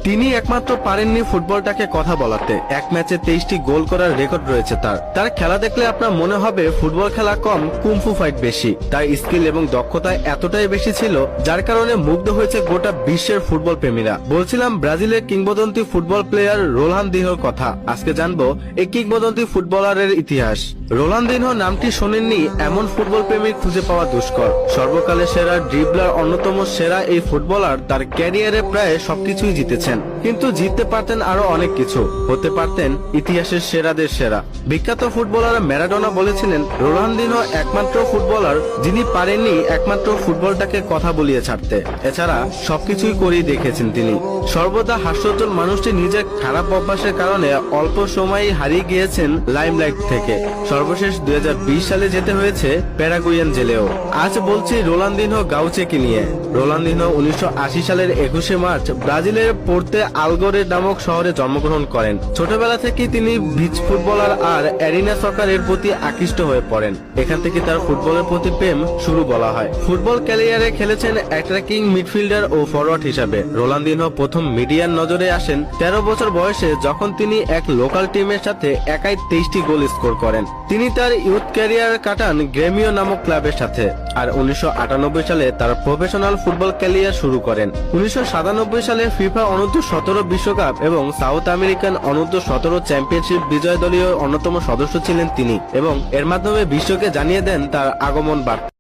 তিনি একমাত্র পারেননি ফুটবলটাকে কথা বলাতে। এক ম্যাচে 23টি গোল করার রেকর্ড রয়েছে তার খেলা দেখলে আপনার মনে হবে ফুটবল খেলা কম, কুমফু ফাইট বেশি। তার স্কিল এবং দক্ষতা এতটাই বেশি ছিল যার কারণে মুগ্ধ হয়েছে গোটা বিশ্বের ফুটবল প্রেমীরা। বলছিলাম ব্রাজিলের কিংবদন্তি ফুটবল প্লেয়ার রোনালদিনহোর কথা। আজকে জানবো এই কিংবদন্তি ফুটবলারের ইতিহাস। রোনালদিনহো নামটি শোনেননি এমন ফুটবল প্রেমী খুঁজে পাওয়া দুষ্কর। সর্বকালের সেরা ড্রিবলার, অন্যতম সেরা এই ফুটবলার তার ক্যারিয়ারে প্রায় সবকিছুই জিতেছেন, কিন্তু জিততে পারতেন আরো অনেক কিছু। হতে পারতেন ইতিহাসের সেরাদের সেরা। বিখ্যাত ফুটবলার ম্যারাডোনা বলেছিলেন রোনালদিনহো একমাত্র ফুটবলার যিনি পারেননি একমাত্র ফুটবলটাকে কথা বলিয়ে ছাড়তে। এছাড়া সবকিছুই করেই দেখেছেন তিনি। সর্বদা হাস্যোজ্জ্বল মানুষটি নিজের খারাপ অভ্যাসের কারণে অল্প সময়ই হারিয়ে গিয়েছেন লাইমলাইট থেকে। সর্বশেষ 2020 সালে যেতে হয়েছে প্যারাগুয়েন জেলেও। আজ বলছি রোনালদিনহো গাউচেকে নিয়ে। রোনালদিনহো 1980 সালের 21শে মার্চ ব্রাজিলের পোর্তে আলগোরে নামক শহরে জন্মগ্রহণ করেন। ছোটবেলা থেকেই তিনি বিচ ফুটবলার আর অ্যারিনা সকারের প্রতি আকৃষ্ট হয়ে পড়েন। এখান থেকে তার ফুটবলের প্রতি প্রেম শুরু বলা হয়। ফুটবল ক্যারিয়ারে খেলেছেন অ্যাটাকিং মিডফিল্ডার ও ফরওয়ার্ড হিসাবে। রোনালদিনহো প্রথম মিডিয়ার নজরে আসেন 13 বছর বয়সে, যখন তিনি এক লোকাল টিমের সাথে একাই 23টি গোল স্কোর করেন। তিনি তার ইউথ ক্যারিয়ার কাটান গ্রেমিও নামক ক্লাবের সাথে, আর 1998 সালে তার প্রফেশনাল ফুটবল ক্যারিয়ার শুরু করেন। 1997 সালে ফিফা অনূর্ধ্ব-17 বিশ্বকাপ এবং সাউথ আমেরিকান অনূর্ধ্ব-17 চ্যাম্পিয়নশিপ বিজয় দলীয় অন্যতম সদস্য ছিলেন তিনি, এবং এর মাধ্যমে বিশ্বকে জানিয়ে দেন তার আগমন বার্তা।